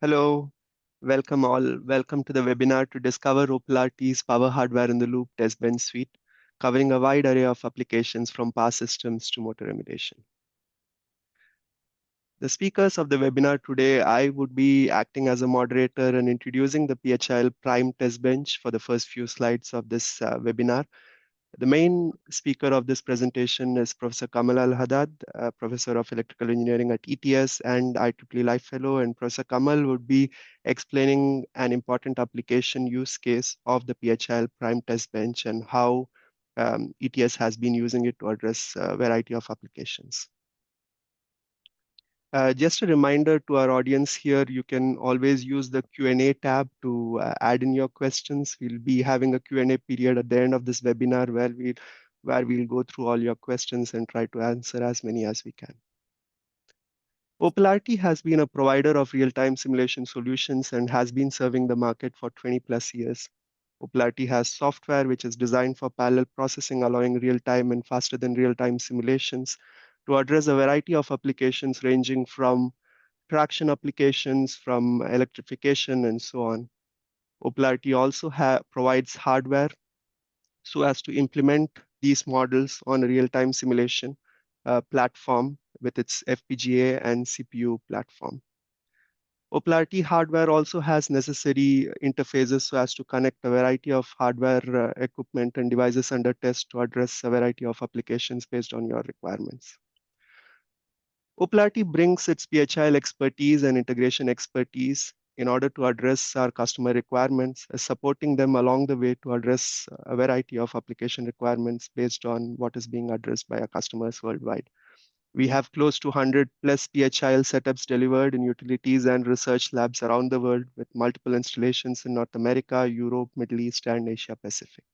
Hello, welcome all. Welcome to the webinar to discover OPAL-RT's Power Hardware in the Loop Testbench Suite, covering a wide array of applications from power systems to motor emulation. The speakers of the webinar today, I would be acting as a moderator and introducing the PHIL Prime Testbench for the first few slides of this webinar. The main speaker of this presentation is Professor Kamal Al-Haddad, Professor of Electrical Engineering at ETS and IEEE Life Fellow. And Professor Kamal would be explaining an important application use case of the PHIL Prime Test Bench and how ETS has been using it to address a variety of applications. Just a reminder to our audience here, you can always use the Q&A tab to add in your questions. We'll be having a Q&A period at the end of this webinar where we'll go through all your questions and try to answer as many as we can. OPAL-RT has been a provider of real-time simulation solutions and has been serving the market for 20 plus years. OPAL-RT has software which is designed for parallel processing, allowing real-time and faster than real-time simulations to address a variety of applications ranging from traction applications, from electrification, and so on. OPAL-RT also provides hardware so as to implement these models on a real-time simulation platform with its FPGA and CPU platform. OPAL-RT hardware also has necessary interfaces so as to connect a variety of hardware equipment and devices under test to address a variety of applications based on your requirements. OPAL-RT brings its PHIL expertise and integration expertise in order to address our customer requirements, supporting them along the way to address a variety of application requirements based on what is being addressed by our customers worldwide. We have close to 100 plus PHIL setups delivered in utilities and research labs around the world with multiple installations in North America, Europe, Middle East, and Asia Pacific.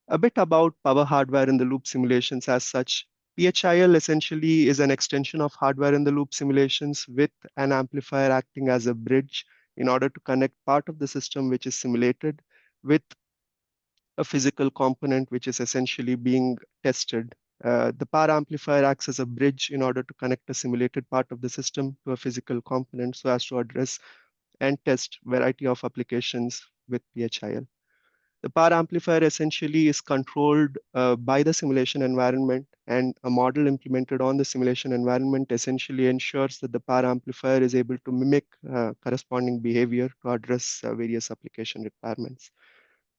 A bit about power hardware in the loop simulations as such. PHIL essentially is an extension of hardware in the loop simulations with an amplifier acting as a bridge in order to connect part of the system which is simulated with a physical component which is essentially being tested. The power amplifier acts as a bridge in order to connect a simulated part of the system to a physical component so as to address and test variety of applications with PHIL. The power amplifier essentially is controlled by the simulation environment, and a model implemented on the simulation environment essentially ensures that the power amplifier is able to mimic corresponding behavior to address various application requirements.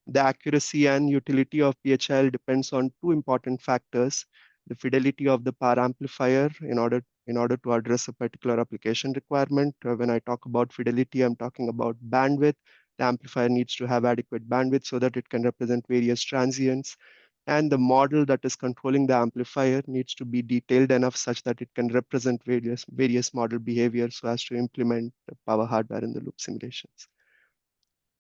The accuracy and utility of PHIL depends on two important factors: the fidelity of the power amplifier in order to address a particular application requirement. When I talk about fidelity, I'm talking about bandwidth. The amplifier needs to have adequate bandwidth so that it can represent various transients. And the model that is controlling the amplifier needs to be detailed enough such that it can represent various model behaviors so as to implement the power hardware in the loop simulations.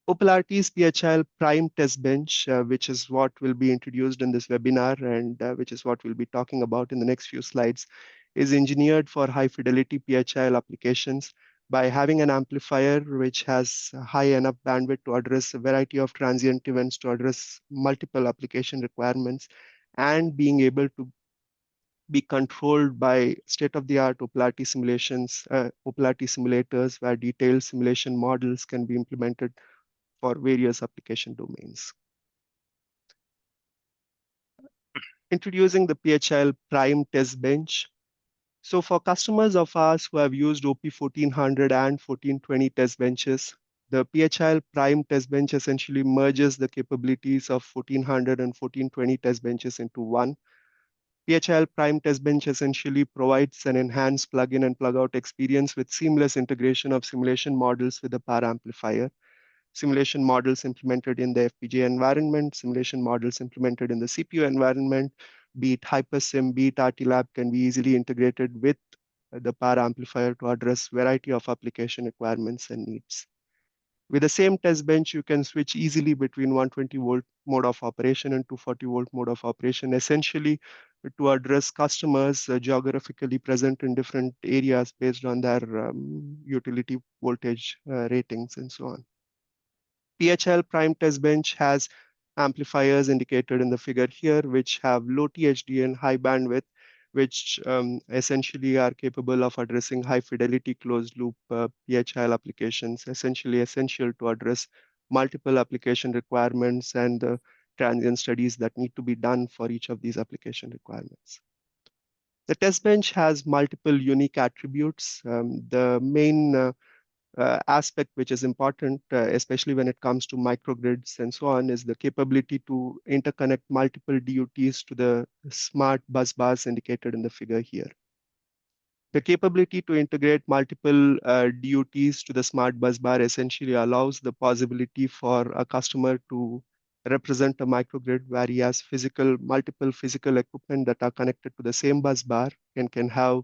OPAL-RT's PHIL Prime Test Bench, which is what will be introduced in this webinar and which is what we'll be talking about in the next few slides, is engineered for high fidelity PHIL applications by having an amplifier which has high enough bandwidth to address a variety of transient events, to address multiple application requirements, and being able to be controlled by state-of-the-art OPAL-RT simulations, OPAL-RT simulators, where detailed simulation models can be implemented for various application domains. Introducing the PHIL Prime Test Bench. So for customers of ours who have used OP 1400 and 1420 test benches, the PHIL Prime Test Bench essentially merges the capabilities of 1400 and 1420 test benches into one. PHIL Prime Test Bench essentially provides an enhanced plug-in and plug-out experience with seamless integration of simulation models with the power amplifier. Simulation models implemented in the FPGA environment, simulation models implemented in the CPU environment, be it HyperSim, be it RTLab, can be easily integrated with the power amplifier to address variety of application requirements and needs. With the same test bench, you can switch easily between 120 volt mode of operation and 240 volt mode of operation, essentially to address customers geographically present in different areas based on their utility voltage ratings and so on. PHIL Prime Test Bench has amplifiers indicated in the figure here, which have low THD and high bandwidth, which essentially are capable of addressing high fidelity closed loop PHIL applications, essentially essential to address multiple application requirements and the transient studies that need to be done for each of these application requirements. The test bench has multiple unique attributes. The main aspect which is important, especially when it comes to microgrids and so on, is the capability to interconnect multiple DUTs to the smart bus bars indicated in the figure here. The capability to integrate multiple DUTs to the smart bus bar essentially allows the possibility for a customer to represent a microgrid where he has multiple physical equipment that are connected to the same bus bar and can have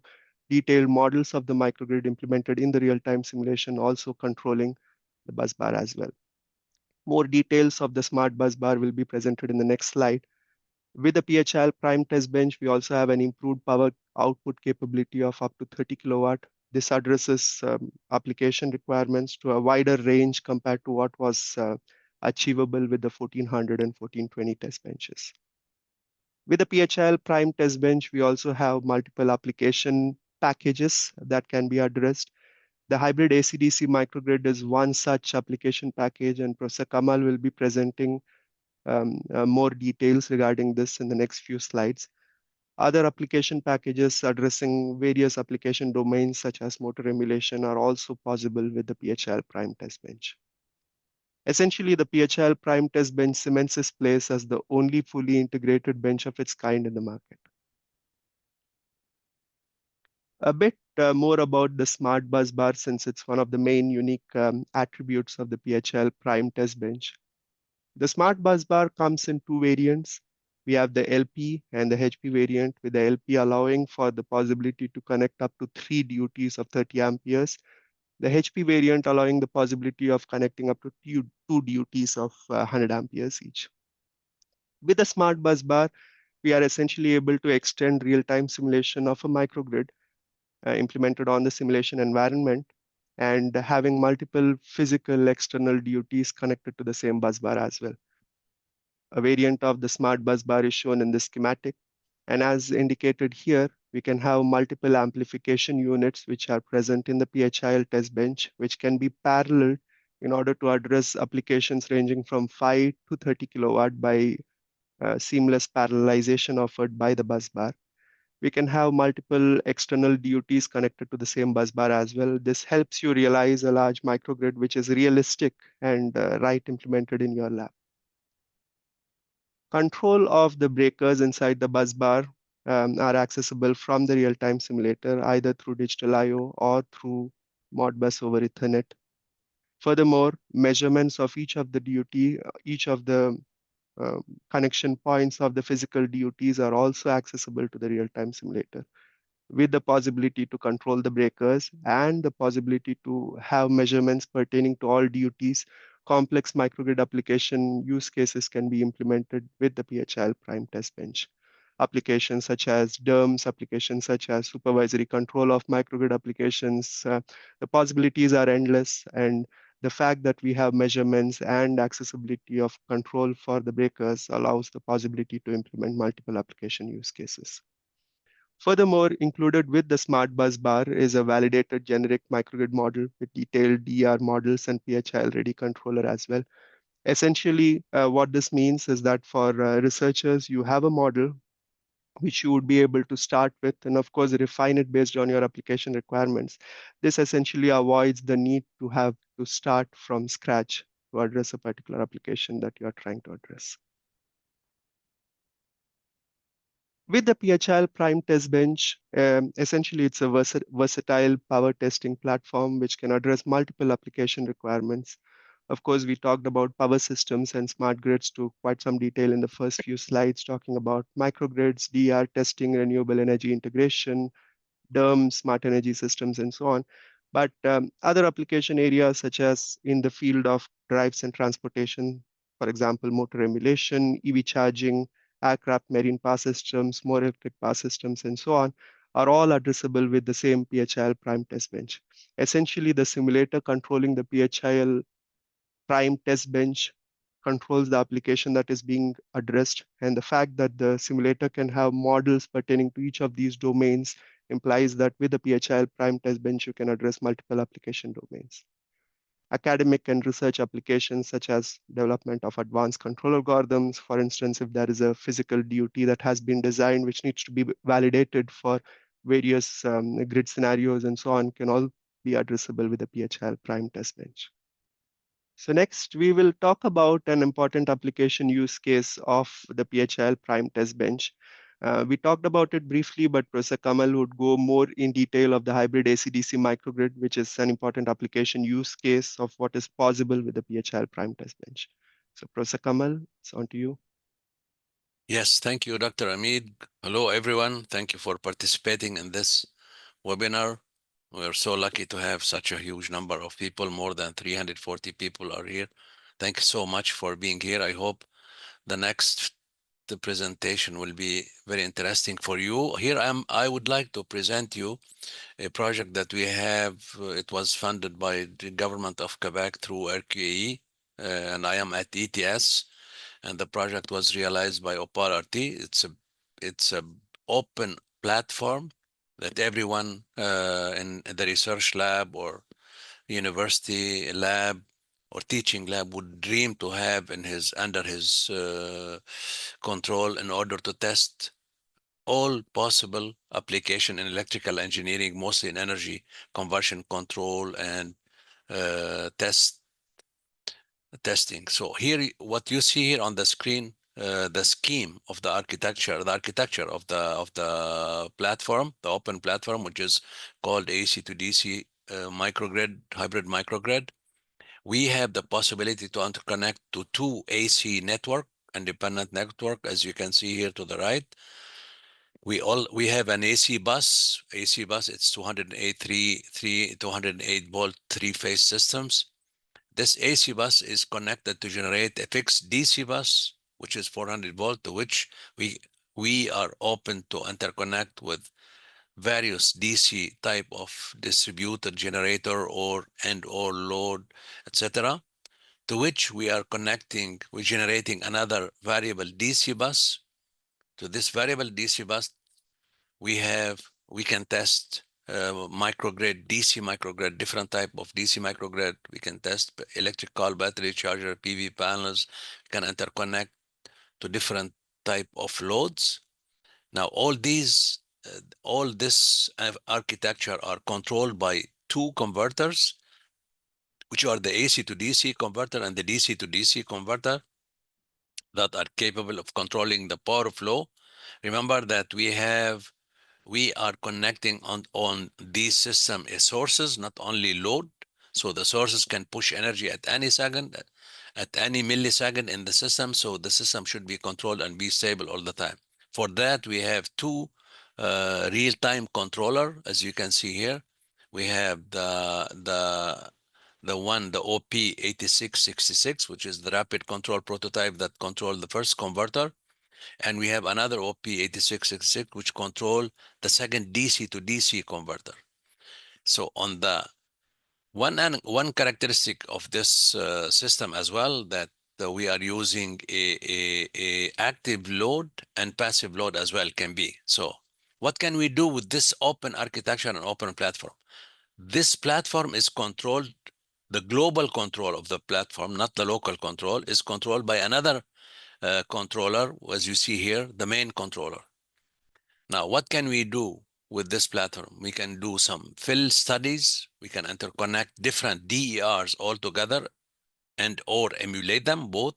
detailed models of the microgrid implemented in the real-time simulation, also controlling the bus bar as well. More details of the smart bus bar will be presented in the next slide. With the PHIL Prime Test Bench, we also have an improved power output capability of up to 30 kilowatt. This addresses application requirements to a wider range compared to what was achievable with the 1400 and 1420 test benches. With the PHIL Prime Test Bench, we also have multiple application packages that can be addressed. The hybrid AC-DC microgrid is one such application package, and Professor Kamal will be presenting more details regarding this in the next few slides. Other application packages addressing various application domains such as motor emulation are also possible with the PHIL Prime Test Bench. Essentially, the PHIL Prime Test Bench cements its place as the only fully integrated bench of its kind in the market. A bit more about the Smart Bus Bar, since it's one of the main unique attributes of the PHIL Prime Test Bench. The Smart Bus Bar comes in two variants. We have the LP and the HP variant, with the LP allowing for the possibility to connect up to 3 DUTs of 30 amperes. The HP variant allowing the possibility of connecting up to two DUTs of 100 amperes each. With the Smart Bus Bar, we are essentially able to extend real-time simulation of a microgrid implemented on the simulation environment and having multiple physical external DUTs connected to the same bus bar as well. A variant of the smart bus bar is shown in the schematic. And as indicated here, we can have multiple amplification units which are present in the PHIL test bench, which can be paralleled in order to address applications ranging from 5 to 30 kilowatt by seamless parallelization offered by the bus bar. We can have multiple external DUTs connected to the same bus bar as well. This helps you realize a large microgrid which is realistic and right implemented in your lab. Control of the breakers inside the bus bar are accessible from the real-time simulator, either through digital I/O or through Modbus over Ethernet. Furthermore, measurements of each of the DUT, each of the connection points of the physical DUTs are also accessible to the real-time simulator, with the possibility to control the breakers and the possibility to have measurements pertaining to all DUTs. Complex microgrid application use cases can be implemented with the PHIL Prime Test Bench. Applications such as DERMS, applications such as supervisory control of microgrid applications, the possibilities are endless, and the fact that we have measurements and accessibility of control for the breakers allows the possibility to implement multiple application use cases. Furthermore, included with the Smart Bus Bar is a validated generic microgrid model with detailed DR models and PHIL ready controller as well. Essentially, what this means is that for researchers, you have a model which you would be able to start with and of course refine it based on your application requirements. This essentially avoids the need to have to start from scratch to address a particular application that you are trying to address. With the PHIL Prime Test Bench, essentially it's a versatile power testing platform which can address multiple application requirements. Of course, we talked about power systems and smart grids to quite some detail in the first few slides, talking about microgrids, DR testing, renewable energy integration, DERM, smart energy systems, and so on. But other application areas, such as in the field of drives and transportation, for example, motor emulation, EV charging, aircraft marine power systems, more electric power systems, and so on, are all addressable with the same PHIL Prime Test Bench. Essentially, the simulator controlling the PHIL Prime Test Bench controls the application that is being addressed. And the fact that the simulator can have models pertaining to each of these domains implies that with the PHIL prime test bench, you can address multiple application domains. Academic and research applications such as development of advanced control algorithms. For instance, if there is a physical DUT that has been designed which needs to be validated for various grid scenarios and so on, can all be addressable with the PHIL prime test bench. So next, we will talk about an important application use case of the PHIL Prime Test Bench. We talked about it briefly, but Professor Kamal would go more in detail of the hybrid AC-DC microgrid, which is an important application use case of what is possible with the PHIL Prime Test Bench. So Professor Kamal, it's on to you. Yes, thank you, Dr. Amid. Hello, everyone. Thank you for participating in this webinar. We're so lucky to have such a huge number of people. More than 340 people are here. Thank you so much for being here. I hope the presentation will be very interesting for you. Here I would like to present you a project that we have. It was funded by the government of Quebec through RQAE, and I am at ETS. And the project was realized by OPAL-RT. It's a open platform that everyone in the research lab or university lab or teaching lab would dream to have in under his control in order to test all possible application in electrical engineering, mostly in energy conversion control and testing. So here, what you see here on the screen, the scheme of the architecture of the platform, the open platform, which is called AC to DC microgrid, hybrid microgrid. We have the possibility to interconnect to two AC network, independent network, as you can see here to the right. We have an AC bus. AC bus, it's 208 volt three-phase systems. This AC bus is connected to generate a fixed DC bus, which is 400 volt, to which we are open to interconnect with various DC type of distributed generator or load, etc. To which we're generating another variable DC bus. To this variable DC bus, we can test microgrid, DC microgrid, different type of DC microgrid. We can test electrical battery charger, PV panels, can interconnect to different type of loads. Now, all this architecture are controlled by two converters, which are the AC to DC converter and the DC to DC converter, that are capable of controlling the power flow. Remember that we are connecting on these system sources, not only load. So the sources can push energy at any second, at any millisecond in the system. So the system should be controlled and be stable all the time. For that, we have two real-time controller, as you can see here. We have the OP-8666, which is the rapid control prototype that control the first converter. And we have another OP-8666, which control the second DC to DC converter. So on the one characteristic of this system as well, that we are using a active load and passive load as well can be. So what can we do with this open architecture and open platform? This platform is controlled, the global control of the platform, not the local control, is controlled by another controller, as you see here, the main controller. Now, what can we do with this platform? We can do some field studies. We can interconnect different DERs all together and or emulate them both.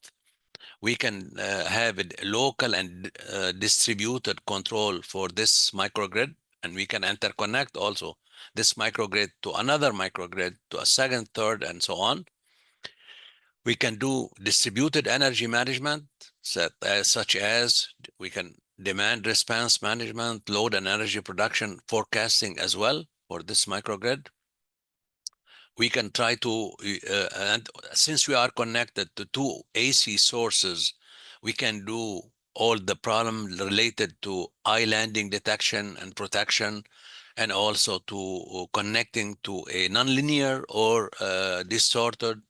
We can have a local and distributed control for this microgrid, and we can interconnect also this microgrid to another microgrid, to a second, third, and so on. We can do distributed energy management, such as we can demand response management, load and energy production forecasting as well for this microgrid. We can try to, and since we are connected to two AC sources, we can do all the problem related to islanding detection and protection, and also to connecting to a nonlinear or distorted,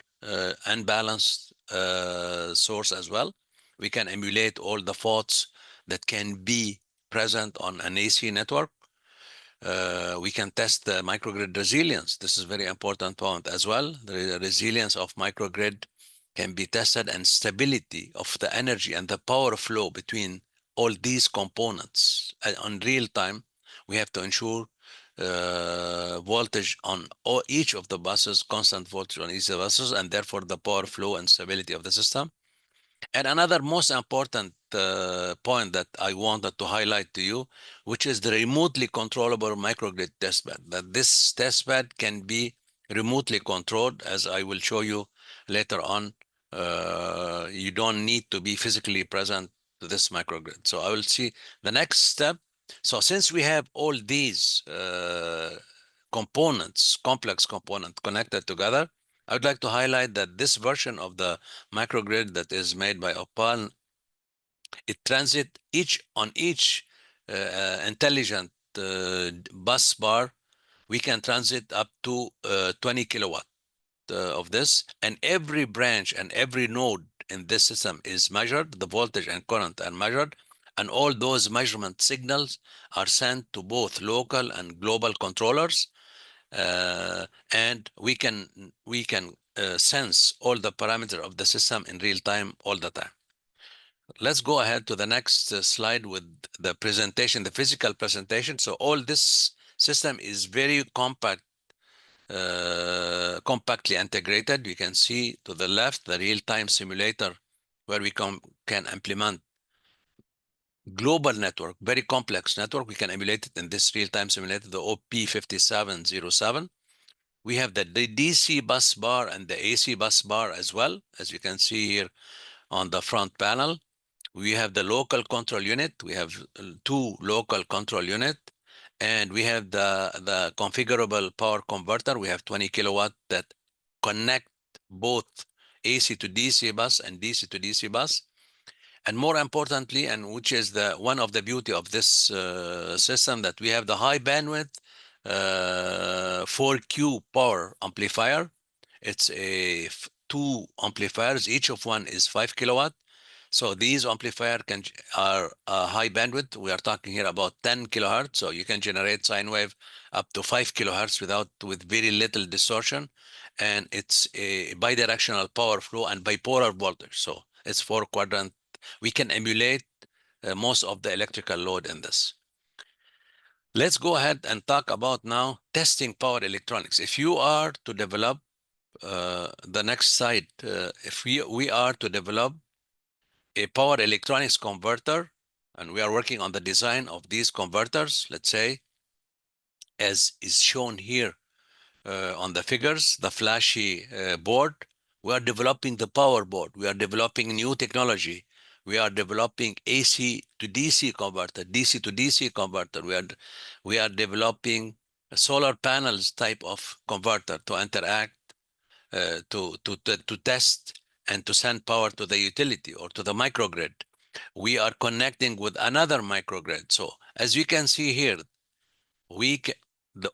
unbalanced source as well. We can emulate all the faults that can be present on an AC network. We can test the microgrid resilience. This is very important point as well. The resilience of microgrid can be tested, and stability of the energy and the power flow between all these components. On real time, we have to ensure voltage on each of the buses, constant voltage on each of the buses, and therefore the power flow and stability of the system. And another most important point that I wanted to highlight to you, which is the remotely controllable microgrid testbed. That this testbed can be remotely controlled, as I will show you later on. You don't need to be physically present to this microgrid. So I will see the next step. So since we have all these components, complex components connected together, I would like to highlight that this version of the microgrid that is made by OPAL, it transit each intelligent bus bar. We can transit up to 20 kilowatt of this, and every branch and every node in this system is measured. The voltage and current are measured, and all those measurement signals are sent to both local and global controllers. And we can sense all the parameters of the system in real time all the time. Let's go ahead to the next slide with the presentation, the physical presentation. So all this system is very compact, compactly integrated. You can see to the left the real-time simulator where we can implement global network, very complex network. We can emulate it in this real-time simulator, the OP5707. We have the DC bus bar and the AC bus bar as well, as you can see here on the front panel. We have the local control unit. We have two local control unit, and we have the configurable power converter. We have 20 kilowatt that connect both AC to DC bus and DC to DC bus. And more importantly, and which is the one of the beauty of this system, that we have the high bandwidth 4Q power amplifier. It's two amplifiers, each of one is 5 kilowatt. So these amplifier are high bandwidth. We are talking here about 10 kilohertz. So you can generate sine wave up to 5 kilohertz with very little distortion. And it's a bidirectional power flow and bipolar voltage. So it's 4-quadrant. We can emulate most of the electrical load in this. Let's go ahead and talk about now testing power electronics. If you are to develop the next slide, if we are to develop a power electronics converter, and we are working on the design of these converters, let's say, as is shown here on the figures, the flashy board. We are developing the power board. We are developing new technology. We are developing AC to DC converter, DC to DC converter. We are developing a solar panels type of converter to interact, to test and to send power to the utility or to the microgrid. We are connecting with another microgrid. So as you can see here,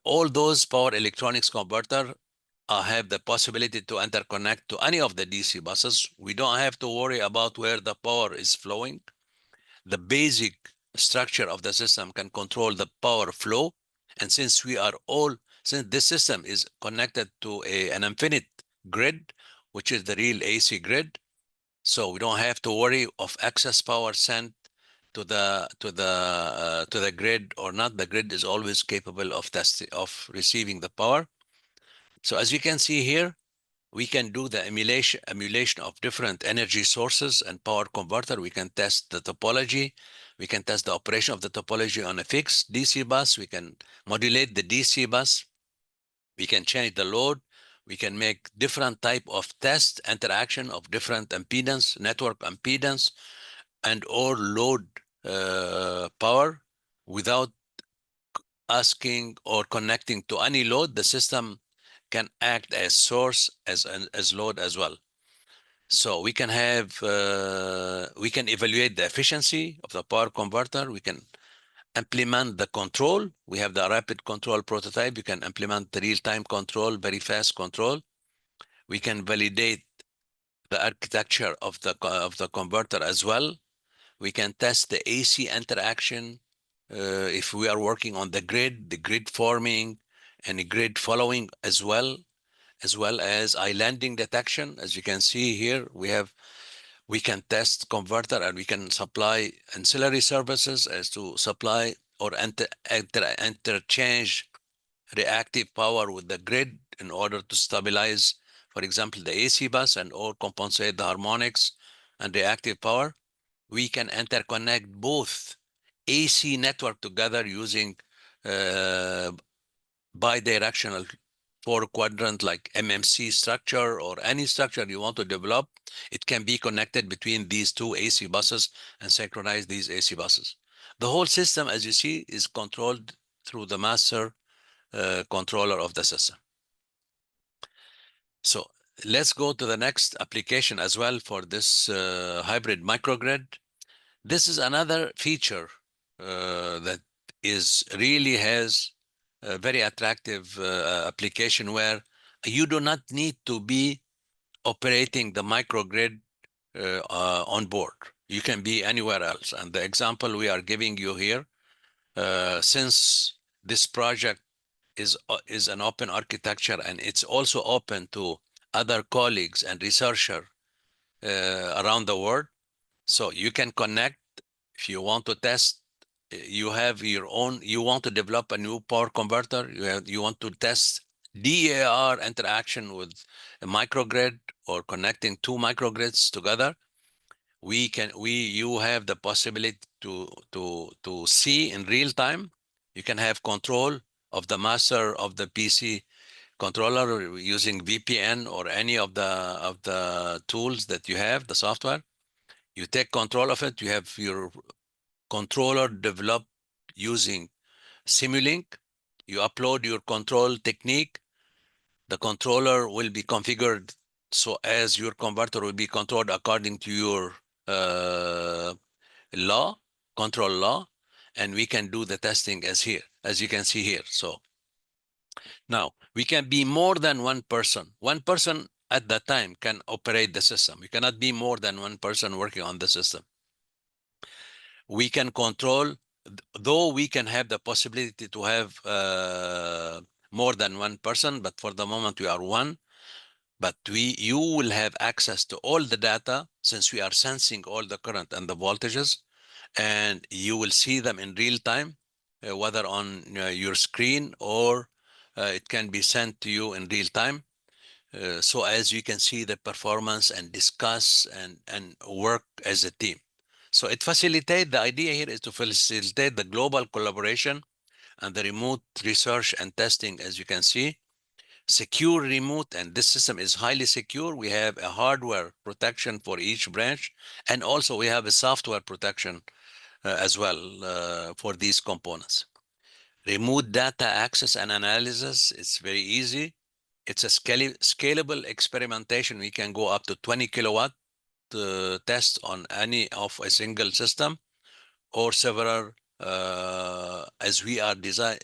all those power electronics converter have the possibility to interconnect to any of the DC buses. We don't have to worry about where the power is flowing. The basic structure of the system can control the power flow. And since this system is connected to an infinite grid, which is the real AC grid, so we don't have to worry of excess power sent to the grid or not. The grid is always capable of receiving the power. So as you can see here, we can do the emulation of different energy sources and power converter. We can test the topology. We can test the operation of the topology on a fixed DC bus. We can modulate the DC bus. We can change the load. We can make different type of test interaction of different impedance, network impedance, and or load power without asking or connecting to any load. The system can act as source, as load as well. So we can evaluate the efficiency of the power converter. We can implement the control. We have the rapid control prototype. You can implement the real-time control, very fast control. We can validate the architecture of the converter as well. We can test the AC interaction if we are working on the grid forming and the grid following as well as islanding detection. As you can see here, we can test converter and we can supply ancillary services as to supply or interchange reactive power with the grid in order to stabilize, for example, the AC bus and or compensate the harmonics and reactive power. We can interconnect both AC network together using uh, bidirectional four quadrant like MMC structure or any structure you want to develop. It can be connected between these two AC buses and synchronize these AC buses. The whole system, as you see, is controlled through the master controller of the system. So let's go to the next application as well for this hybrid microgrid. This is another feature that is really has a very attractive application where you do not need to be operating the microgrid on board. You can be anywhere else. And the example we are giving you here, since this project is an open architecture and it's also open to other colleagues and researchers around the world. So you can connect if you want to test. You have your own. You want to develop a new power converter. You want to test DAR interaction with a microgrid or connecting two microgrids together. You have the possibility to see in real time. You can have control of the master of the PC controller using VPN or any of the tools that you have, the software. You take control of it. You have your controller developed using Simulink. You upload your control technique. The controller will be configured so as your converter will be controlled according to your control law, and we can do the testing as you can see here. So now we can be more than one person. One person at that time can operate the system. You cannot be more than one person working on the system. We can control, though we can have the possibility to have more than one person, but for the moment we are one. But you will have access to all the data since we are sensing all the current and the voltages, and you will see them in real time, whether on your screen or it can be sent to you in real time. So as you can see the performance and discuss and work as a team. So it facilitates, the idea here is to facilitate the global collaboration and the remote research and testing, as you can see. Secure remote, and this system is highly secure. We have a hardware protection for each branch, and also we have a software protection as well for these components. Remote data access and analysis, it's very easy. It's a scalable experimentation. We can go up to 20 kilowatt test on any of a single system or several as we are designed.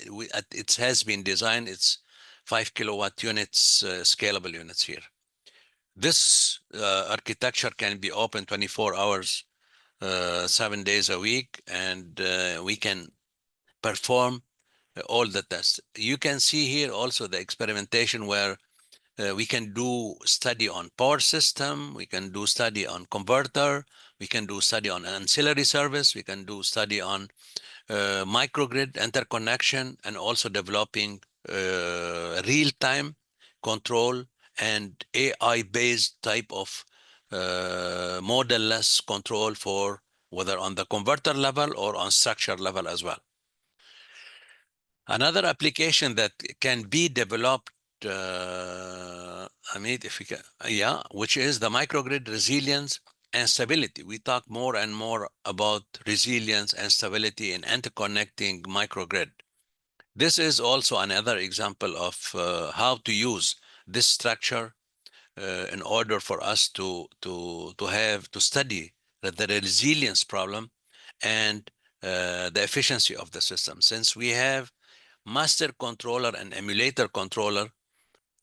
It has been designed. It's 5 kilowatt units, scalable units here. This architecture can be open 24 hours, 7 days a week, and we can perform all the tests. You can see here also the experimentation where we can do study on power system, we can do study on converter, we can do study on ancillary service, we can do study on microgrid interconnection, and also developing real-time control and AI-based type of model-less control for whether on the converter level or on structure level as well. Another application that can be developed, if we can, which is the microgrid resilience and stability. We talk more and more about resilience and stability in interconnecting microgrid. This is also another example of how to use this structure in order for us to study the resilience problem and the efficiency of the system. Since we have master controller and emulator controller,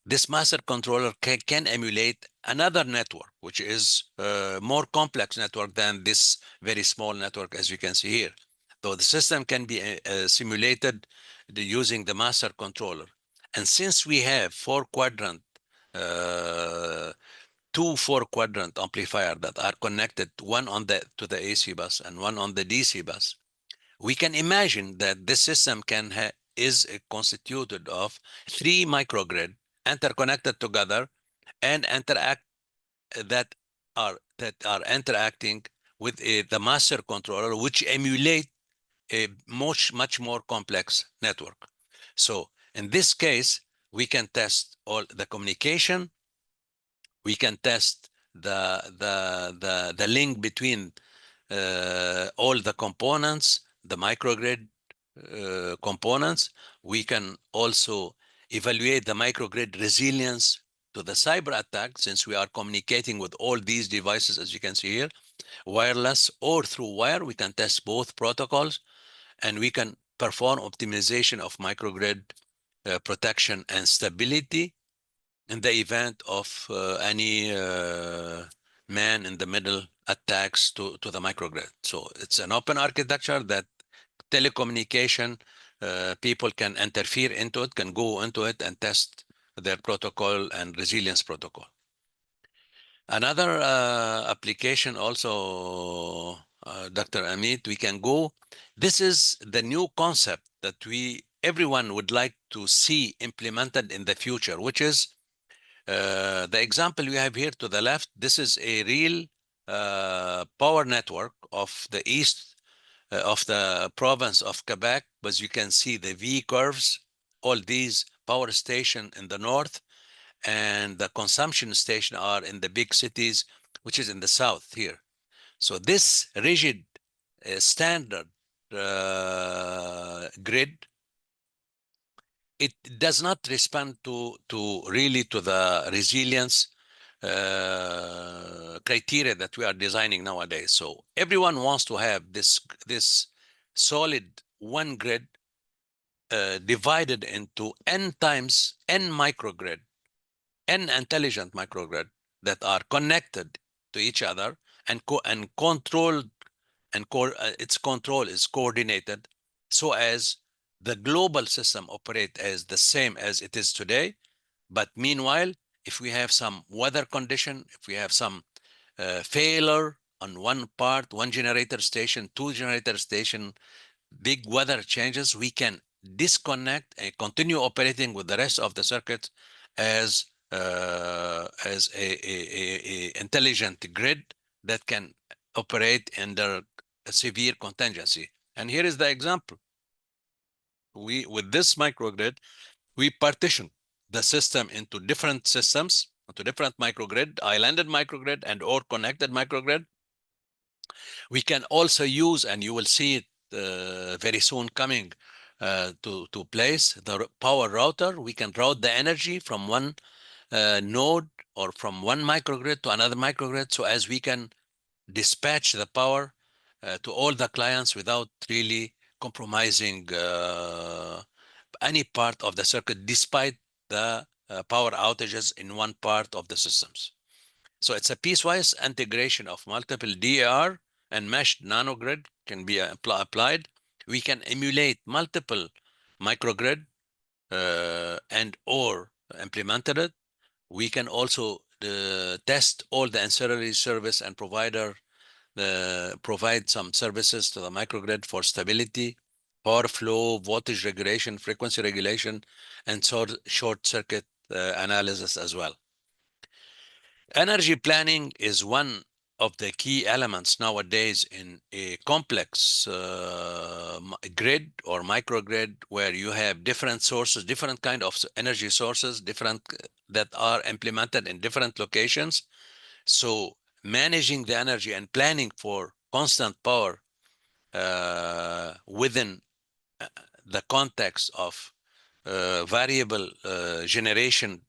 This master controller can emulate another network, which is a more complex network than this very small network, as you can see here. So the system can be simulated using the master controller. And since we have two 4-quadrant amplifier that are connected, one on to the AC bus and one on the DC bus, we can imagine that this system is constituted of 3 microgrid interconnected together and that are interacting with the master controller, which emulate a much more complex network. So in this case, we can test all the communication. We can test the link between all the components, the microgrid components. We can also evaluate the microgrid resilience to the cyber attack, since we are communicating with all these devices, as you can see here, wireless or through wire. We can test both protocols, and we can perform optimization of microgrid protection and stability in the event of any man-in-the-middle attacks to the microgrid. So it's an open architecture that telecommunication people can interfere into it, can go into it and test their protocol and resilience protocol. Another application also, Dr. Amit, we can go. This is the new concept that everyone would like to see implemented in the future, which is the example we have here to the left. This is a real power network of the east of the province of Quebec. As you can see, the V curves, all these power stations in the north, and the consumption station are in the big cities, which is in the south here. So this rigid standard grid, it does not respond to really to the resilience criteria that we are designing nowadays. So everyone wants to have this solid one grid divided into n times n microgrid, n intelligent microgrid that are connected to each other and controlled, and its control is coordinated so as the global system operate as the same as it is today. But meanwhile, if we have some weather condition, if we have some failure on one part, one generator station, two generator station, big weather changes, we can disconnect and continue operating with the rest of the circuit as a intelligent grid that can operate under a severe contingency. And here is the example. With this microgrid, we partition the system into different systems, into different microgrid, islanded microgrid and or connected microgrid. We can also use, and you will see it very soon coming to place, the power router. We can route the energy from one node or from one microgrid to another microgrid, so as we can dispatch the power to all the clients without really compromising any part of the circuit, despite the power outages in one part of the systems. So it's a piecewise integration of multiple DAR and meshed nanogrid can be applied. We can emulate multiple microgrid and or implemented it. We can also test all the ancillary service and provide some services to the microgrid for stability, power flow, voltage regulation, frequency regulation, and short circuit analysis as well. Energy planning is one of the key elements nowadays in a complex grid or microgrid, where you have different sources, different kind of energy sources, different that are implemented in different locations. So managing the energy and planning for constant power within the context of variable generation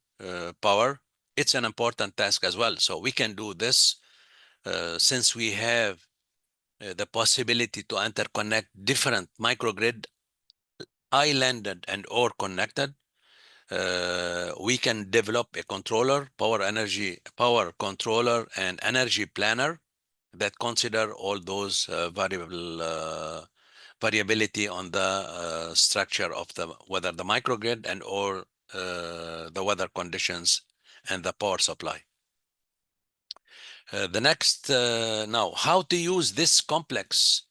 power, it's an important task as well. So we can do this since we have the possibility to interconnect different microgrid, islanded and or connected. we can develop a controller, power controller, and energy planner that consider all those variability on the structure of the whether the microgrid and or the weather conditions and the power supply. The next now, how to use this complex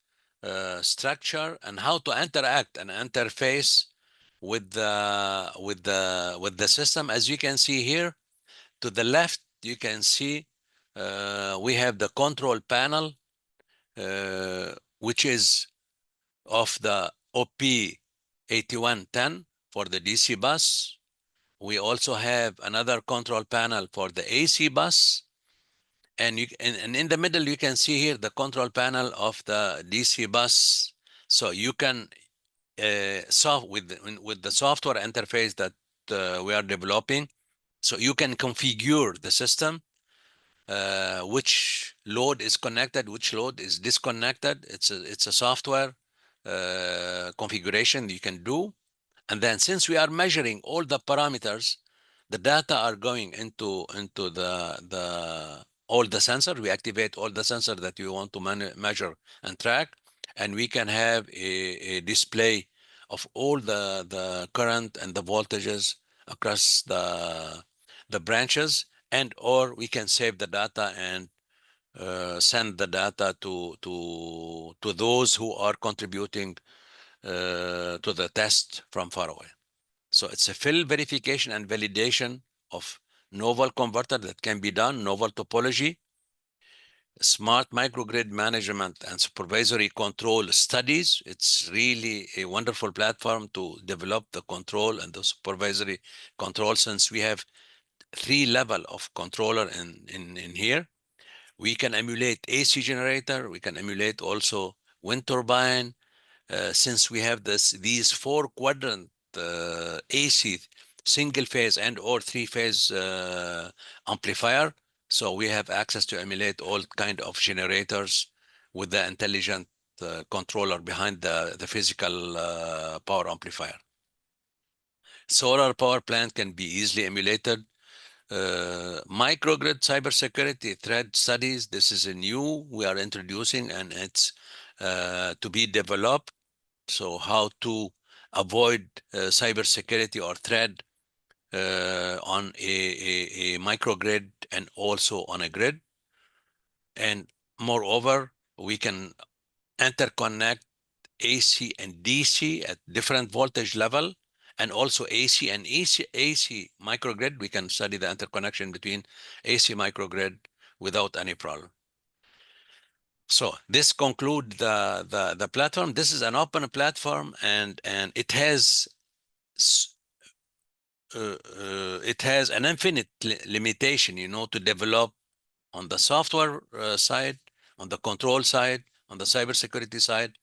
structure and how to interact and interface with the system. As you can see here, to the left, you can see we have the control panel, which is of the OP-8110 for the DC bus. We also have another control panel for the AC bus. And in the middle, you can see here the control panel of the DC bus. So you can with the software interface that we are developing, so you can configure the system, which load is connected, which load is disconnected. It's a software configuration you can do. And then since we are measuring all the parameters, the data are going into all the sensors. We activate all the sensors that we want to measure and track, and we can have a display of all the current and the voltages across the branches, and or we can save the data and send the data to those who are contributing to the test from far away. So it's a field verification and validation of novel converter that can be done, novel topology, smart microgrid management and supervisory control studies. It's really a wonderful platform to develop the control and the supervisory control, since we have 3 levels of controller in here. We can emulate AC generator. We can emulate also wind turbine. Since we have these 4 quadrant AC single phase and or 3-phase amplifier, so we have access to emulate all kind of generators with the intelligent controller behind the physical power amplifier. Solar power plant can be easily emulated. Microgrid cybersecurity threat studies, this is a new we are introducing, and it's to be developed. So how to avoid cybersecurity or threat on a microgrid and also on a grid. And moreover, we can interconnect AC and DC at different voltage level, and also AC and AC microgrid. We can study the interconnection between AC microgrid without any problem. So this concludes the platform. This is an open platform, and it has an infinite limitation, to develop on the software side, on the control side, on the cybersecurity side,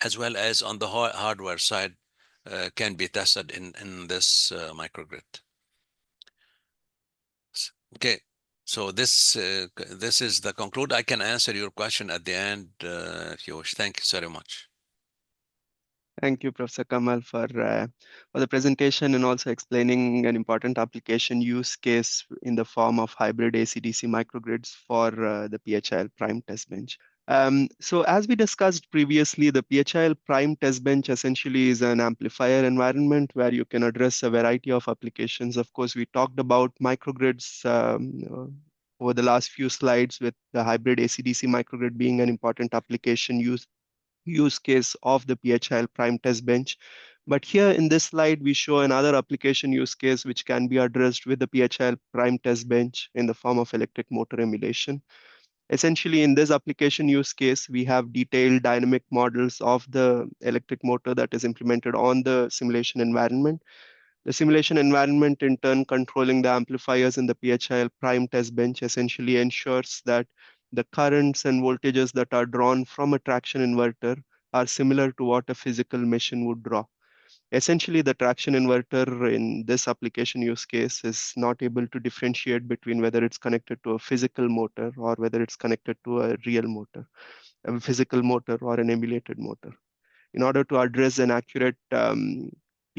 as well as on the hardware side, can be tested in this microgrid. Okay, so this is the conclude. I can answer your question at the end if you wish. Thank you so much. Thank you, Professor Kamal, for the presentation and also explaining an important application use case in the form of hybrid AC-DC microgrids for the PHIL Prime test bench. So as we discussed previously, the PHIL Prime test bench essentially is an amplifier environment where you can address a variety of applications. Of course, we talked about microgrids over the last few slides, with the hybrid AC-DC microgrid being an important application use case of the PHIL Prime test bench. But here in this slide, we show another application use case which can be addressed with the PHIL Prime test bench in the form of electric motor emulation. Essentially, in this application use case, we have detailed dynamic models of the electric motor that is implemented on the simulation environment. The simulation environment, in turn, controlling the amplifiers in the PHIL Prime test bench, essentially ensures that the currents and voltages that are drawn from a traction inverter are similar to what a physical machine would draw. Essentially, the traction inverter in this application use case is not able to differentiate between whether it's connected to a physical motor or whether it's connected to a real motor, a physical motor or an emulated motor. In order to address an accurate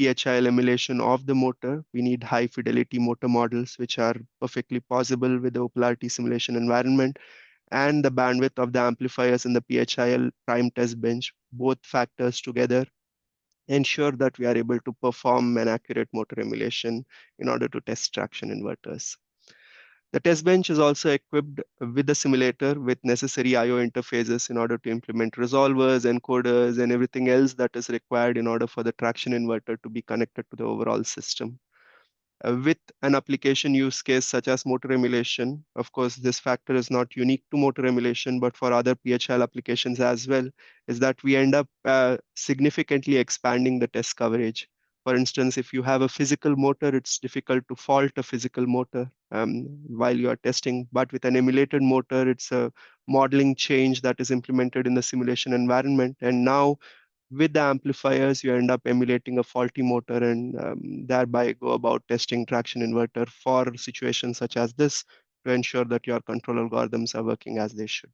PHIL emulation of the motor. We need high fidelity motor models, which are perfectly possible with the OPAL-RT simulation environment, and the bandwidth of the amplifiers in the PHIL prime test bench. Both factors together ensure that we are able to perform an accurate motor emulation in order to test traction inverters. The test bench is also equipped with the simulator with necessary I/O interfaces in order to implement resolvers, encoders, and everything else that is required in order for the traction inverter to be connected to the overall system. With an application use case such as motor emulation, of course, this factor is not unique to motor emulation, but for other PHL applications as well, is that we end up significantly expanding the test coverage. For instance, if you have a physical motor, it's difficult to fault a physical motor while you are testing. But with an emulated motor, it's a modeling change that is implemented in the simulation environment. And now with the amplifiers, you end up emulating a faulty motor and thereby go about testing traction inverter for situations such as this to ensure that your control algorithms are working as they should.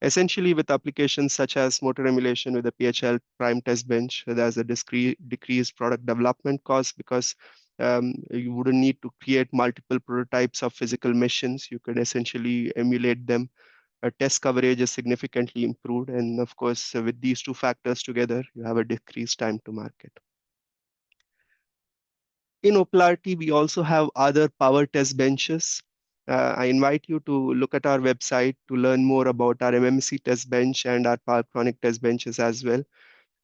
Essentially, with applications such as motor emulation with the PHL prime test bench, there's a decreased product development cost because you wouldn't need to create multiple prototypes of physical machines. You could essentially emulate them. Test coverage is significantly improved. And of course, with these two factors together, you have a decreased time to market. In OPAL-RT, we also have other power test benches. I invite you to look at our website to learn more about our MMC test bench and our power chronic test benches as well.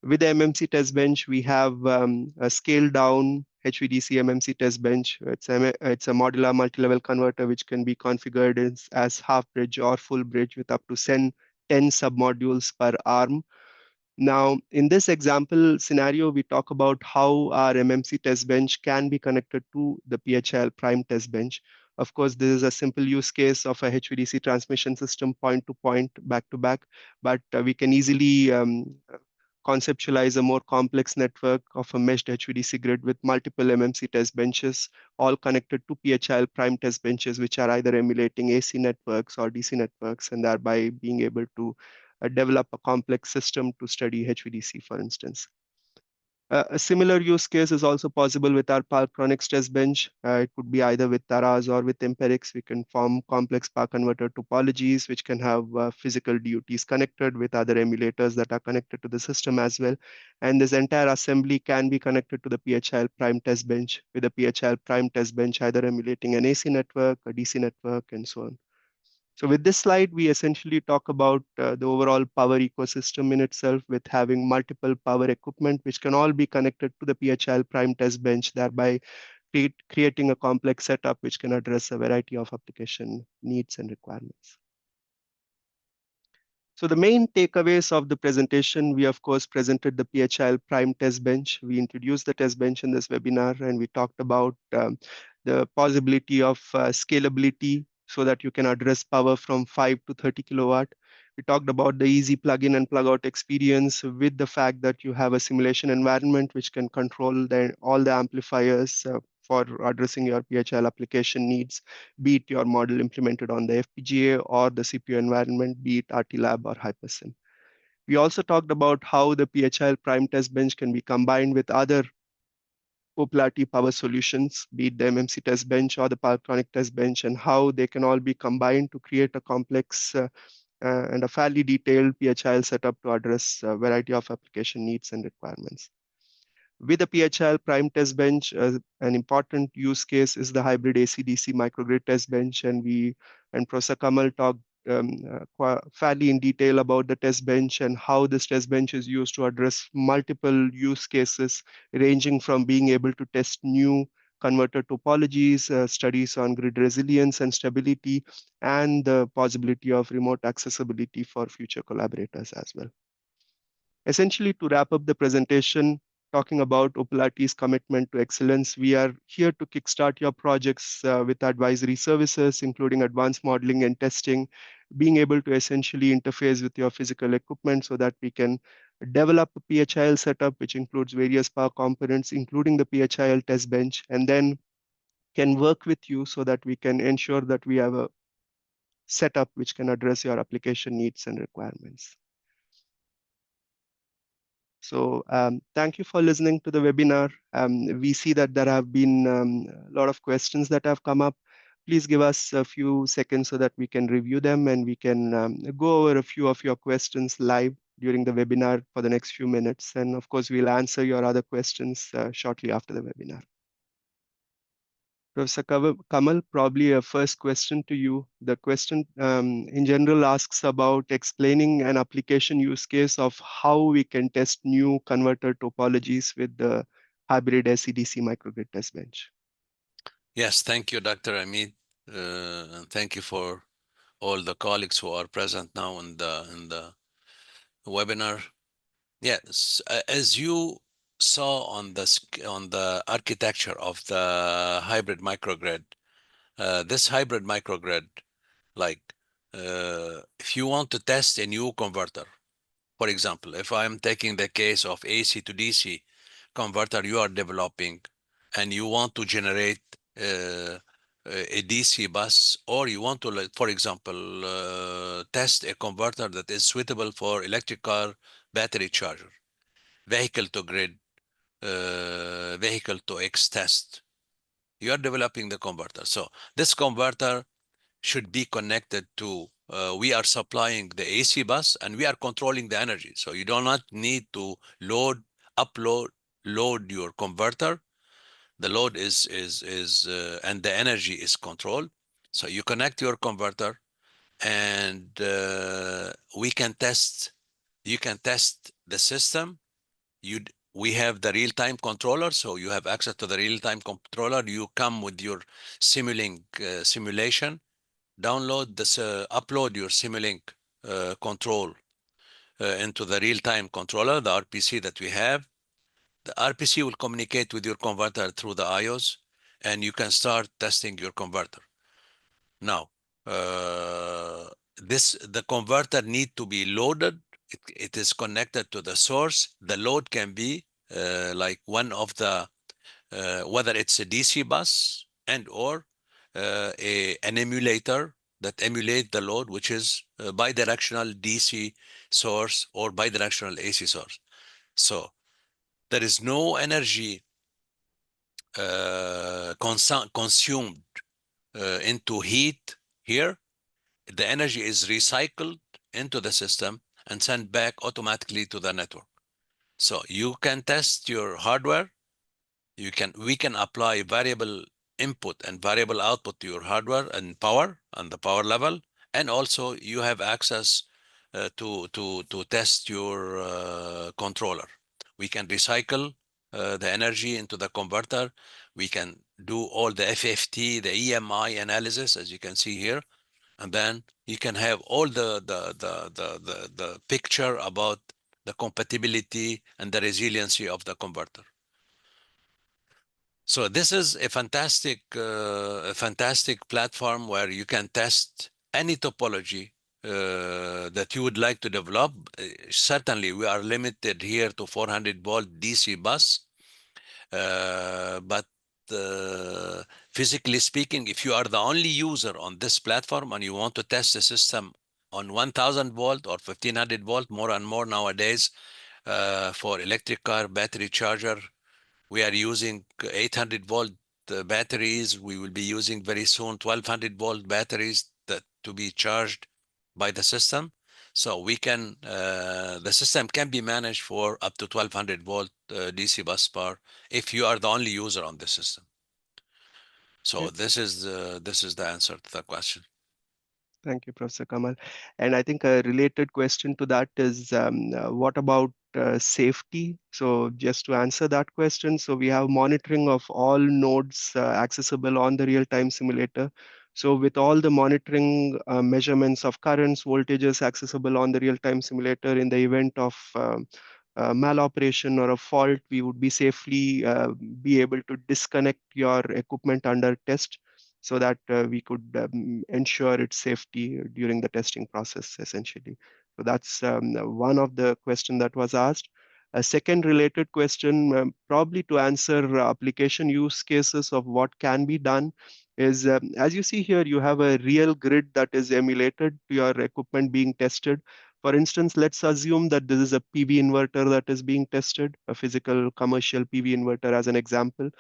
With the MMC test bench, we have a scaled down HVDC MMC test bench. It's a modular multi-level converter which can be configured as half bridge or full bridge with up to 10 submodules per arm. Now, in this example scenario, we talk about how our MMC test bench can be connected to the PHIL prime test bench. Of course, this is a simple use case of a HVDC transmission system point to point, back to back, but we can easily conceptualize a more complex network of a meshed HVDC grid with multiple MMC test benches, all connected to PHIL prime test benches, which are either emulating AC networks or DC networks, and thereby being able to develop a complex system to study HVDC, for instance. A similar use case is also possible with our power chronics test bench. It could be either with Taras or with empirics. We can form complex power converter topologies, which can have physical DUTs connected with other emulators that are connected to the system as well. And this entire assembly can be connected to the PHIL prime test bench, with the PHIL prime test bench either emulating an AC network, a DC network, and so on. So with this slide, we essentially talk about the overall power ecosystem in itself with having multiple power equipment, which can all be connected to the PHIL prime test bench, thereby creating a complex setup which can address a variety of application needs and requirements. So the main takeaways of the presentation, we of course presented the PHIL prime test bench. We introduced the test bench in this webinar, and we talked about the possibility of scalability so that you can address power from 5 to 30 kilowatt. We talked about the easy plug-in and plug-out experience with the fact that you have a simulation environment which can control all the amplifiers for addressing your PHIL application needs, be it your model implemented on the FPGA or the CPU environment, be it RTLab or HyperSim. We also talked about how the PHIL prime test bench can be combined with other OPAL-RT power solutions, be it the MMC test bench or the power chronic test bench, and how they can all be combined to create a complex and a fairly detailed PHIL setup to address a variety of application needs and requirements. With the PHIL prime test bench, an important use case is the hybrid AC-DC microgrid test bench, and Professor Kamal talked fairly in detail about the test bench and how this test bench is used to address multiple use cases, ranging from being able to test new converter topologies, studies on grid resilience and stability, and the possibility of remote accessibility for future collaborators as well. Essentially, to wrap up the presentation, talking about OPAL-RT's commitment to excellence, we are here to kickstart your projects with advisory services, including advanced modeling and testing, being able to essentially interface with your physical equipment so that we can develop a PHIL setup, which includes various power components, including the PHIL test bench, and then can work with you so that we can ensure that we have a setup which can address your application needs and requirements. So thank you for listening to the webinar. We see that there have been a lot of questions that have come up. Please give us a few seconds so that we can review them and we can go over a few of your questions live during the webinar for the next few minutes. And of course, we'll answer your other questions shortly after the webinar. Professor Kamal, probably a first question to you. The question in general asks about explaining an application use case of how we can test new converter topologies with the hybrid AC-DC microgrid test bench. Yes, thank you, Dr. Amit. And thank you for all the colleagues who are present now in the webinar. Yes, as you saw on the architecture of the hybrid microgrid, this hybrid microgrid, like if you want to test a new converter, for example, if I'm taking the case of AC to DC converter you are developing, and you want to generate a DC bus, or you want to, like, for example, test a converter that is suitable for electric car battery charger, vehicle to grid, vehicle to X test. You are developing the converter. So this converter should be connected to, we are supplying the AC bus and we are controlling the energy. So you do not need to load your converter. The load and the energy is controlled. So you connect your converter and we can test, you can test the system. We have the real-time controller, so you have access to the real-time controller. You come with your simulation, download this, upload your Simulink control into the real-time controller, the RPC that we have. The RPC will communicate with your converter through the IOs, and you can start testing your converter. Now, the converter need to be loaded. It is connected to the source. The load can be like one of the, whether it's a DC bus and or an emulator that emulate the load, which is bidirectional DC source or bidirectional AC source. So there is no energy consumed into heat here. The energy is recycled into the system and sent back automatically to the network. So you can test your hardware. We can apply variable input and variable output to your hardware and power and the power level, and also you have access to test your controller. We can recycle the energy into the converter. We can do all the FFT, the EMI analysis, as you can see here, and then you can have all the picture about the compatibility and the resiliency of the converter. So this is a fantastic platform where you can test any topology that you would like to develop. Certainly, we are limited here to 400-volt DC bus, but physically speaking, if you are the only user on this platform and you want to test the system on 1000 volt or 1500 volt, more and more nowadays, for electric car battery charger, we are using 800 volt batteries. We will be using very soon 1200 volt batteries to be charged by the system. So we can, the system can be managed for up to 1200 volt DC bus bar if you are the only user on the system. So this is the answer to the question. Thank you, Professor Kamal. And I think a related question to that is what about safety? So just to answer that question, so we have monitoring of all nodes accessible on the real-time simulator. So with all the monitoring measurements of currents, voltages accessible on the real-time simulator, in the event of maloperation or a fault, we would be safely be able to disconnect your equipment under test so that we could ensure its safety during the testing process, essentially. So that's one of the question that was asked. A second related question, probably to answer application use cases of what can be done, is as you see here, you have a real grid that is emulated to your equipment being tested. For instance, let's assume that this is a PV inverter that is being tested, a physical commercial PV inverter as an example.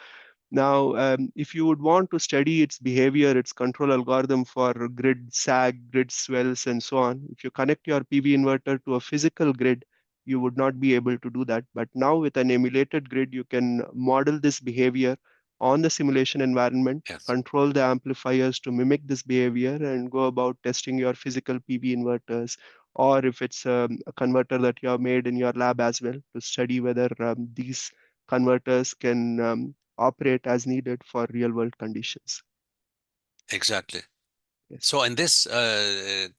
Now, if you would want to study its behavior, its control algorithm for grid sag, grid swells, and so on, if you connect your PV inverter to a physical grid, you would not be able to do that. But now with an emulated grid, you can model this behavior on the simulation environment, Yes, control the amplifiers to mimic this behavior, and go about testing your physical PV inverters. Or if it's a converter that you have made in your lab as well, to study whether these converters can operate as needed for real world conditions. exactly. Yes. So in this,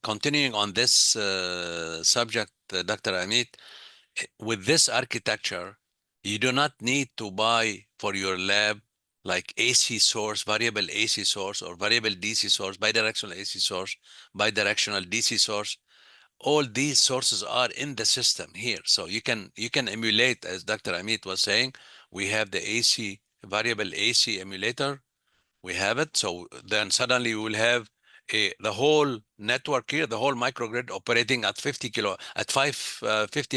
continuing on this subject, Dr. Amit, with this architecture, you do not need to buy for your lab like AC source, variable AC source, or variable DC source, bidirectional AC source, bidirectional DC source. All these sources are in the system here. So you can emulate, as Dr. Amit was saying, we have the AC variable AC emulator. We have it. So then suddenly we will have the whole network here, the whole microgrid operating at 50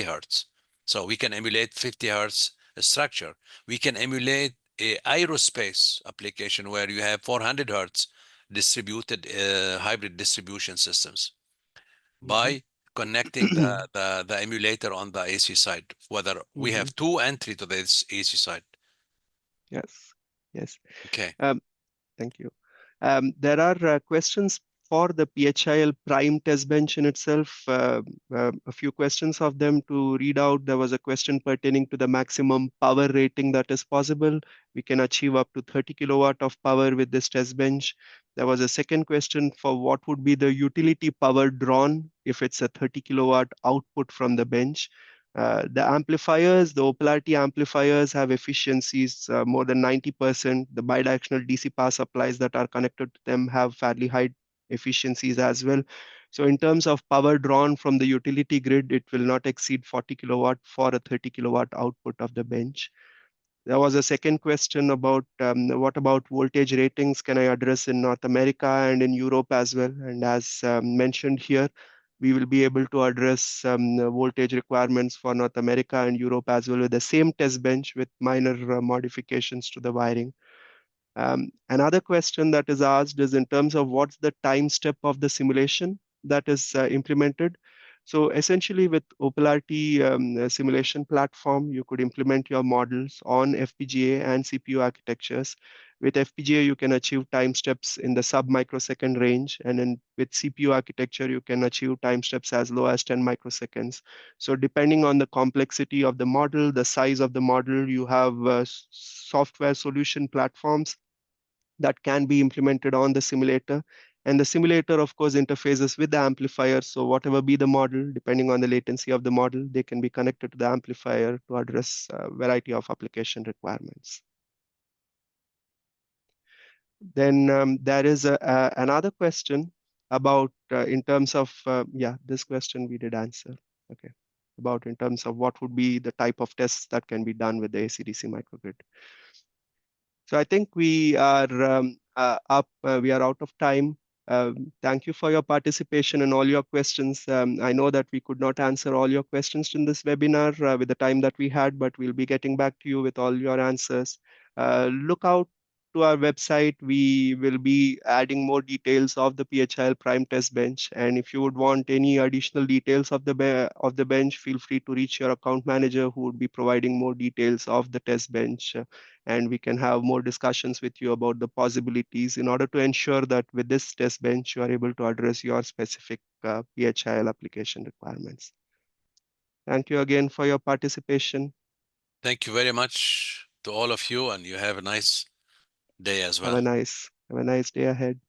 hertz. So we can emulate 50 hertz structure. We can emulate a aerospace application where you have 400 hertz distributed hybrid distribution systems Mhm. by connecting the emulator on the AC side, whether we Mhm. have two entry to this AC side. Yes. Yes. Okay. Um, Thank you. There are questions for the PHIL prime test bench in itself. A few questions of them to read out. There was a question pertaining to the maximum power rating that is possible. We can achieve up to 30 kilowatt of power with this test bench. There was a second question for what would be the utility power drawn if it's a 30 kilowatt output from the bench. The amplifiers, the OPAL-RT amplifiers have efficiencies more than 90%. The bidirectional DC power supplies that are connected to them have fairly high efficiencies as well. So in terms of power drawn from the utility grid, it will not exceed 40 kilowatt for a 30 kilowatt output of the bench. There was a second question about what about voltage ratings can I address in North America and in Europe as well. And as mentioned here, we will be able to address voltage requirements for North America and Europe as well with the same test bench with minor modifications to the wiring. Another question that is asked is in terms of what's the time step of the simulation that is implemented. So essentially with OPAL-RT simulation platform, you could implement your models on FPGA and CPU architectures. With FPGA, you can achieve time steps in the sub-microsecond range, and then with CPU architecture, you can achieve time steps as low as 10 microseconds. So depending on the complexity of the model, the size of the model, you have software solution platforms that can be implemented on the simulator. And the simulator, of course, interfaces with the amplifier. So whatever be the model, depending on the latency of the model, they can be connected to the amplifier to address a variety of application requirements. Then there is another question about in terms of, yeah, this question we did answer. Okay. About in terms of what would be the type of tests that can be done with the AC/DC microgrid. So I think we are we are out of time. Thank you for your participation and all your questions. I know that we could not answer all your questions in this webinar with the time that we had, but we'll be getting back to you with all your answers. Look out to our website. We will be adding more details of the PHIL Prime Test Bench. And if you would want any additional details of the bench, feel free to reach your account manager who would be providing more details of the test bench and we can have more discussions with you about the possibilities in order to ensure that with this test bench, you are able to address your specific PHIL application requirements. Thank you again for your participation. Thank you very much to all of you, and you have a nice day as well. Have a nice day ahead.